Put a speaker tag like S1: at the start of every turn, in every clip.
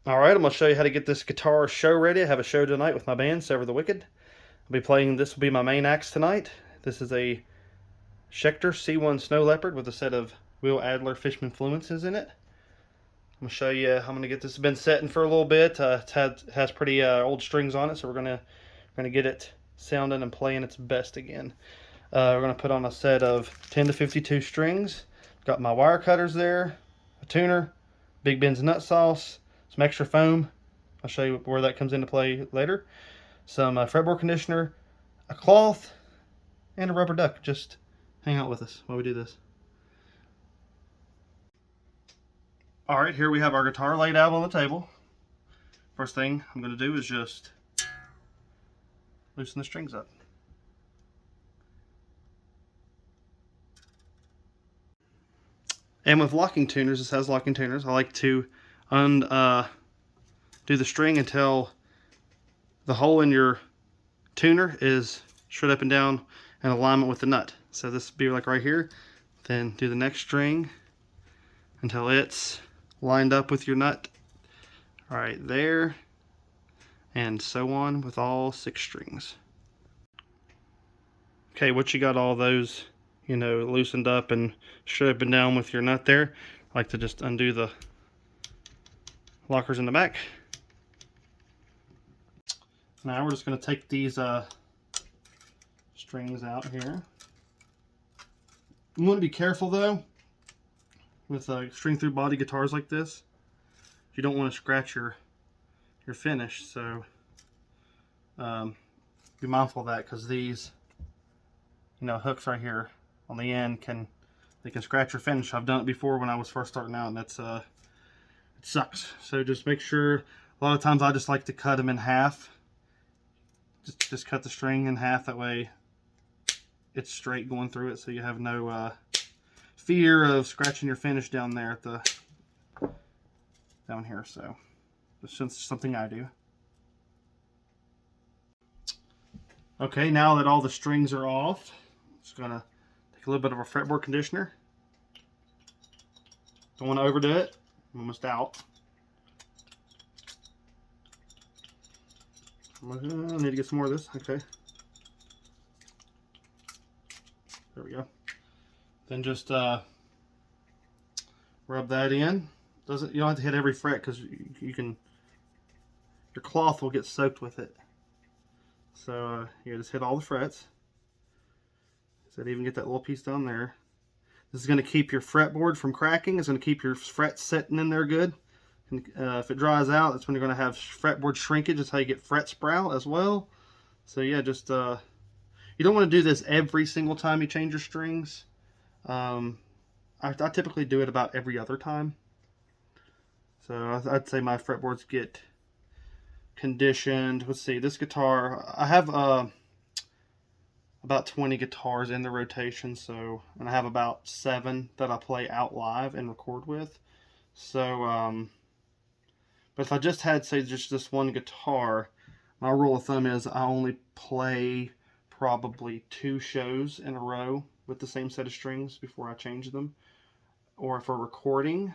S1: Alright, I'm going to show you how to get this guitar show ready. I have a show tonight with my band, Sever the Wicked. I'll be playing, this will be my main acts tonight. This is a Schecter C1 Snow Leopard with a set of Will Adler Fishman Fluences in it. I'm going to show you how I'm going to get this. It's been setting for a little bit. It has pretty old strings on it, so we're going to get it sounding and playing its best again. We're going to put on a set of 10 to 52 strings. Got my wire cutters there, a tuner, Big Ben's nut sauce, some extra foam. I'll show you where that comes into play later. Some fretboard conditioner, a cloth, and a rubber duck. Just hang out with us while we do this. Alright, here we have our guitar laid out on the table. First thing I'm going to do is just loosen the strings up. And with locking tuners, this has locking tuners, I like to do the string until the hole in your tuner is straight up and down in alignment with the nut. So this would be like right here. Then do the next string until it's lined up with your nut right there, and so on with all 6 strings. Okay, once you got all those, you know, loosened up and straight up and down with your nut there, I like to just undo the lockers in the back. Now we're just going to take these strings out here. You want to be careful though with string through body guitars like this. You don't want to scratch your finish, so be mindful of that, because these, you know, hooks right here on the end can scratch your finish. I've done it before when I was first starting out, and that's it sucks. So just make sure. A lot of times I just like to cut them in half. Just cut the string in half, that way it's straight going through it, so you have no fear of scratching your finish down there at the down here. So that's just something I do. Okay, now that all the strings are off, I'm just gonna take a little bit of a fretboard conditioner. Don't want to overdo it. I'm almost out. I need to get some more of this. Okay. There we go. Then just rub that in. You don't have to hit every fret, because you can. Your cloth will get soaked with it. So you just hit all the frets. So even get that little piece down there. This is going to keep your fretboard from cracking. It's going to keep your frets sitting in there good. And, if it dries out, that's when you're going to have fretboard shrinkage. That's how you get fret sprout as well. So yeah, just you don't want to do this every single time you change your strings. I typically do it about every other time. So I'd say my fretboards get conditioned. Let's see, this guitar, I have about 20 guitars in the rotation, so, and I have about 7 that I play out live and record with. So but if I just had, say, just this one guitar, my rule of thumb is I only play probably 2 shows in a row with the same set of strings before I change them. Or if we're recording,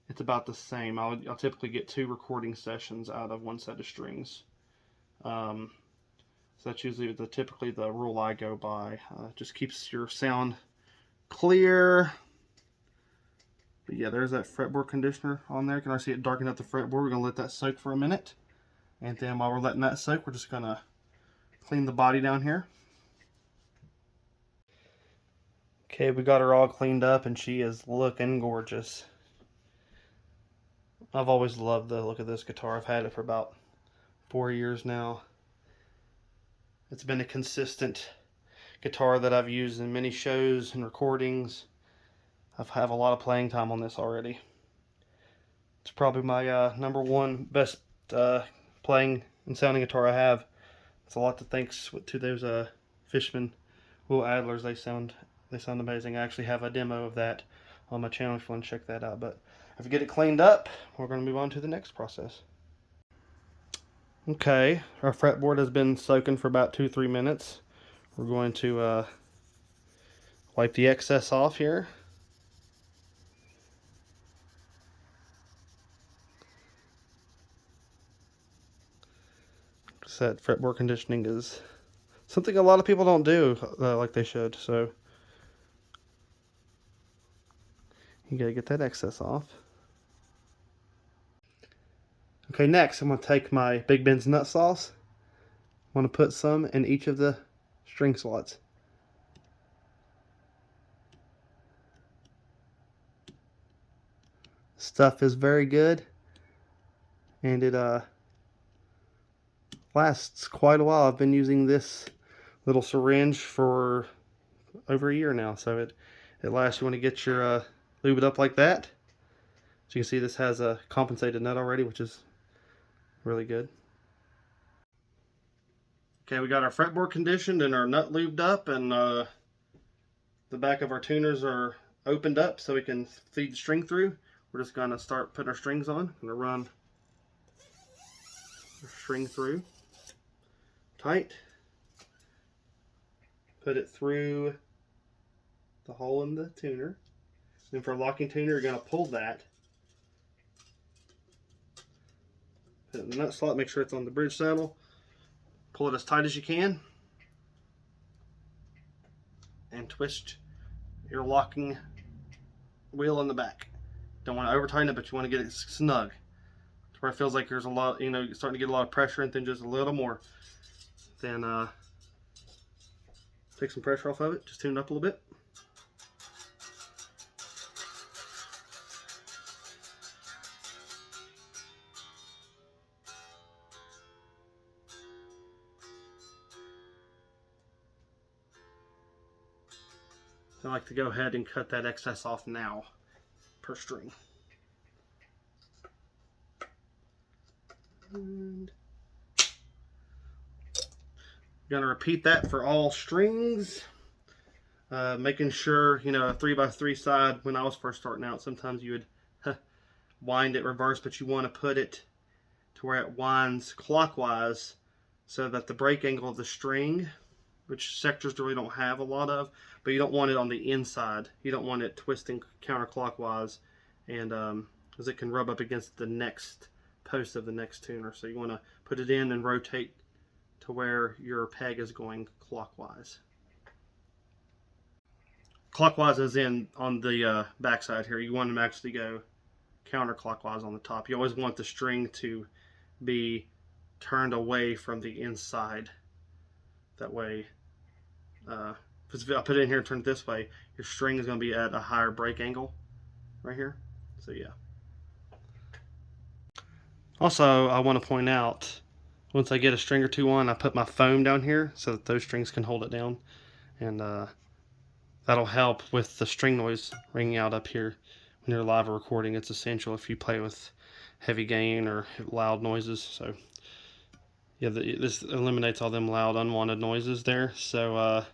S1: it's about the same. I'll typically get 2 recording sessions out of 1 set of strings. So that's usually typically the rule I go by. Just keeps your sound clear. But yeah, there's that fretboard conditioner on there. You can already see it darken up the fretboard. We're going to let that soak for a minute. And then while we're letting that soak, we're just going to clean the body down here. Okay, we got her all cleaned up, and she is looking gorgeous. I've always loved the look of this guitar. I've had it for about 4 years now. It's been a consistent guitar that I've used in many shows and recordings. I've had a lot of playing time on this already. It's probably my #1 best playing and sounding guitar I have. It's a lot to thanks to those Fishman Will Adlers. They sound amazing. I actually have a demo of that on my channel if you want to check that out. But if we get it cleaned up, we're going to move on to the next process. Okay, our fretboard has been soaking for about 2-3 minutes. We're going to wipe the excess off here. Said fretboard conditioning is something a lot of people don't do like they should, so you gotta get that excess off. Okay, next I'm gonna take my Big Ben's nut sauce. I'm gonna put some in each of the string slots. Stuff is very good, and it lasts quite a while. I've been using this little syringe for over a year now, so it lasts. You want to get your lube it up like that. As you can see, this has a compensated nut already, which is really good. Okay, we got our fretboard conditioned and our nut lubed up, and the back of our tuners are opened up so we can feed the string through. We're just going to start putting our strings on. I'm going to run the string through tight. Put it through the hole in the tuner. Then for a locking tuner, you're going to pull that. Put it in the nut slot, make sure it's on the bridge saddle. Pull it as tight as you can. And twist your locking wheel in the back. Don't want to over tighten it, but you want to get it snug to where it feels like there's a lot, you know, you're starting to get a lot of pressure, and then just a little more. Then take some pressure off of it, just tune it up a little bit. I like to go ahead and cut that excess off now per string. And going to repeat that for all strings. Making sure, you know, a 3x3 side, when I was first starting out, sometimes you would wind it reverse, but you want to put it to where it winds clockwise so that the break angle of the string, which Schecters really don't have a lot of, but you don't want it on the inside. You don't want it twisting counterclockwise, and because it can rub up against the next post of the next tuner. So you want to put it in and rotate to where your peg is going clockwise. Clockwise is in on the backside here. You want them to actually go counterclockwise on the top. You always want the string to be turned away from the inside. That way, if I put it in here and turn it this way, your string is going to be at a higher break angle right here. So yeah. Also, I want to point out, once I get a string or two on, I put my foam down here so that those strings can hold it down, and that'll help with the string noise ringing out up here when you're live recording. It's essential if you play with heavy gain or loud noises. So yeah, this eliminates all them loud unwanted noises there. So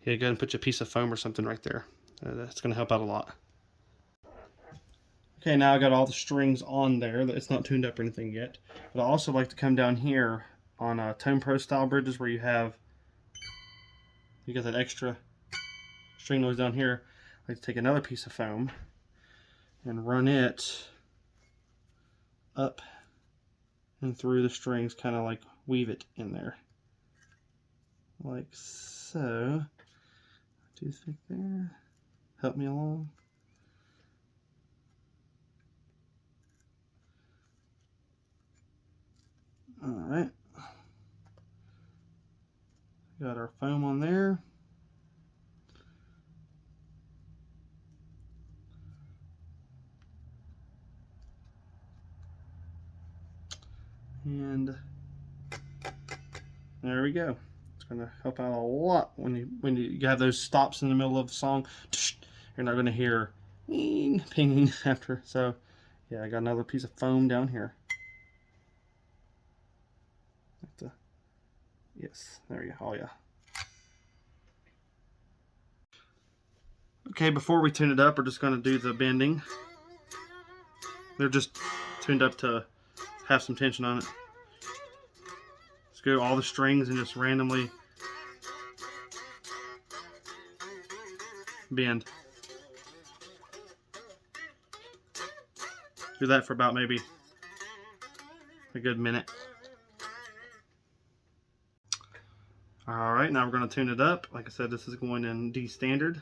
S1: yeah, go ahead and put your piece of foam or something right there. That's going to help out a lot. Okay, now I got all the strings on there. It's not tuned up or anything yet. But I also like to come down here on Tone Pro style bridges where you got that extra string noise down here. I like to take another piece of foam and run it up and through the strings, kind of like weave it in there. Like so. Toothpick there. Help me along. Alright. Got our foam on there. And there we go. It's going to help out a lot when you have those stops in the middle of the song. You're not going to hear pinging after. So yeah, I got another piece of foam down here. Yes, there you go. Oh yeah. Okay, before we tune it up, we're just going to do the bending. They're just tuned up to have some tension on it. Let's go all the strings and just randomly bend. Do that for about maybe a good minute. Alright, now we're going to tune it up. Like I said, this is going in D standard.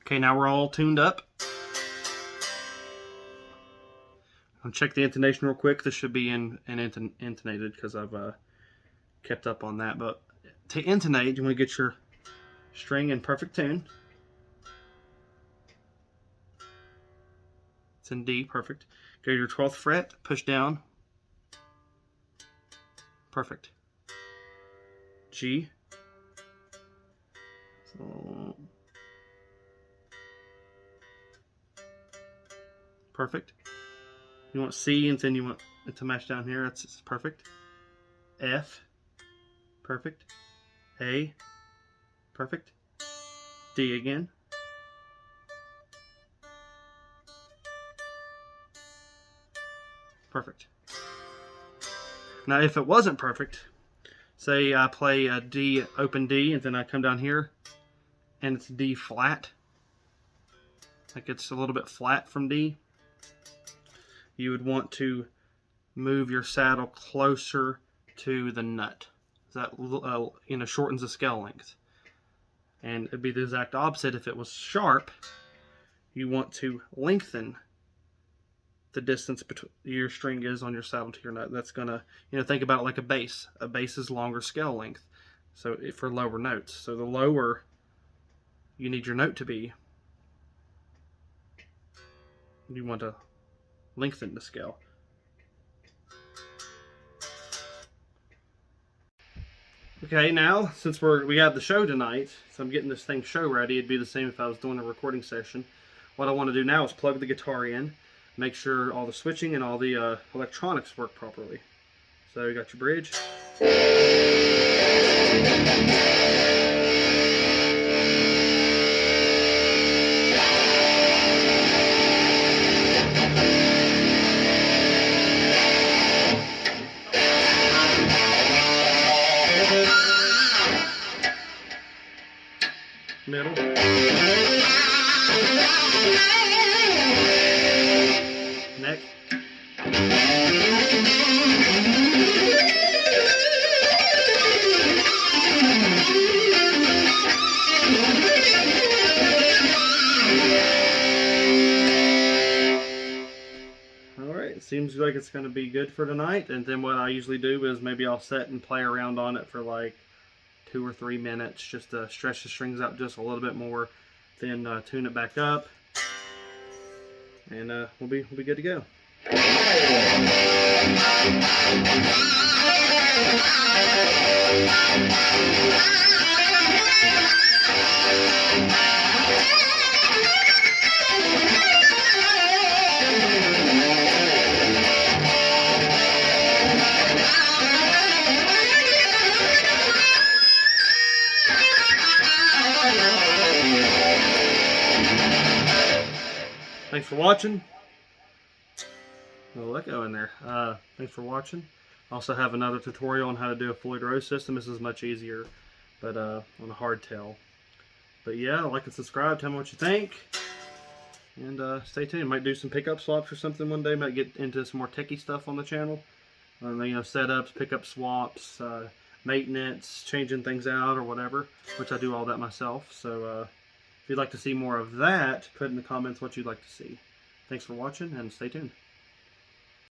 S1: Okay, now we're all tuned up. I'll check the intonation real quick. This should be intonated because I've kept up on that. But to intonate, you want to get your string in perfect tune. It's in D, perfect. Go to your 12th fret, push down. Perfect. G. So, perfect. You want C, and then you want it to match down here. That's perfect. F. Perfect. A. Perfect. D again. Perfect. Now, if it wasn't perfect, say I play a D, open D, and then I come down here, and it's D flat. Like it's a little bit flat from D. You would want to move your saddle closer to the nut. That shortens the scale length. And it'd be the exact opposite if it was sharp. You want to lengthen the distance between your string is on your saddle to your nut. That's gonna, think about it like a bass. A bass is longer scale length, so for lower notes. So the lower you need your note to be, you want to lengthen the scale. Okay, now since we have the show tonight, so I'm getting this thing show ready. It'd be the same if I was doing a recording session. What I want to do now is plug the guitar in, make sure all the switching and all the electronics work properly. So you got your bridge. Middle. Neck. Alright, seems like it's going to be good for tonight. And then what I usually do is maybe I'll set and play around on it for like 2 or 3 minutes just to stretch the strings out just a little bit more, then tune it back up, and we'll be good to go. Thanks for watching. A little echo in there. Thanks for watching. I also have another tutorial on how to do a Floyd Rose system. This is much easier, but on a hardtail. But yeah, like and subscribe. Tell me what you think. And stay tuned. Might do some pickup swaps or something one day. Might get into some more techie stuff on the channel. Setups, pickup swaps, maintenance, changing things out or whatever, which I do all that myself. So if you'd like to see more of that, put in the comments what you'd like to see. Thanks for watching, and stay tuned.